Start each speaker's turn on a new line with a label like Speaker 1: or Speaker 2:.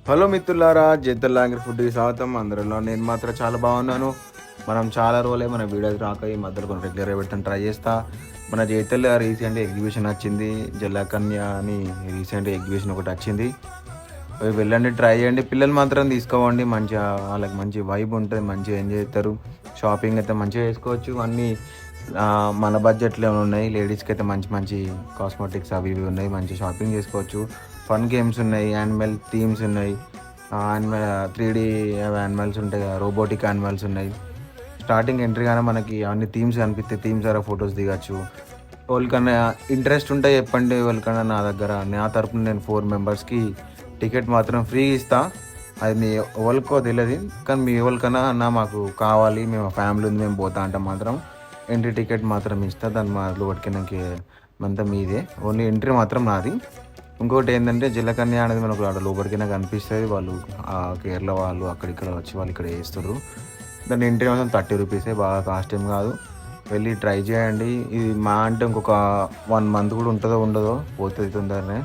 Speaker 1: Hello మిత్రులారా, జైతల్లాంగర్ ఫుడ్కి స్వాగతం. అందరిలో నేను మాత్రం చాలా బాగున్నాను. మనం చాలా రోజులే మన వీడియోస్ రాక ఈ మధ్యలో కొన్ని రెగ్యులర్గా పెట్టడం ట్రై చేస్తా. మన జైతల్య రీసెంట్ ఎగ్జిబిషన్ వచ్చింది, జలకన్య అని రీసెంట్ ఎగ్జిబిషన్ ఒకటి వచ్చింది. వెళ్ళండి, ట్రై చేయండి. పిల్లలు మాత్రం తీసుకోవండి, మంచిగా వాళ్ళకి మంచి వైబ్ ఉంటుంది, మంచిగా ఎంజాయ్ చేస్తారు. షాపింగ్ అయితే మంచిగా చేసుకోవచ్చు. అన్నీ మన బడ్జెట్లో ఉన్నాయి. లేడీస్కి అయితే మంచి మంచి కాస్మెటిక్స్ అవి ఇవి ఉన్నాయి, మంచి షాపింగ్ చేసుకోవచ్చు. ఫన్ గేమ్స్ ఉన్నాయి, యానిమల్ థీమ్స్ ఉన్నాయి, యానిమల్ 3D యానిమల్స్ ఉంటాయి కదా, రోబోటిక్ యానిమల్స్ ఉన్నాయి. స్టార్టింగ్ ఎంట్రీ కానీ మనకి అన్ని థీమ్స్ కనిపిస్తే థీమ్స్ ద్వారా ఫొటోస్ దిగచ్చు. వాళ్ళకన్నా ఇంట్రెస్ట్ ఉంటే చెప్పండి, వాళ్ళకన్నా నా దగ్గర నా తరపున నేను 4 మెంబర్స్కి టికెట్ మాత్రం ఫ్రీ ఇస్తా. అది మీ ఎవరికో తెలియదు, కానీ మీ ఎవరికన్నా అన్న మాకు కావాలి, మేము ఫ్యామిలీ ఉంది మేము పోతా అంటే మాత్రం ఎంట్రీ టికెట్ మాత్రం ఇస్తా. దాన్ని మా పట్టుకున్నాకి అంతా మీదే, ఓన్లీ ఎంట్రీ మాత్రం నాది. ఇంకోటి ఏంటంటే జలకన్య అనేది మనకు అక్కడ లోపలికైనా కనిపిస్తుంది. వాళ్ళు కేరళ వాళ్ళు అక్కడిక్కడ వచ్చి వాళ్ళు ఇక్కడ వేస్తారు. దాని ఎంట్రీ మాత్రం 30 రూపీసే, బాగా కాస్ట్ ఏం కాదు. వెళ్ళి ట్రై చేయండి. ఇది మా అంటే ఇంకొక 1 మంత్ కూడా ఉంటుందో ఉండదో, పోతుంది తొందరనే.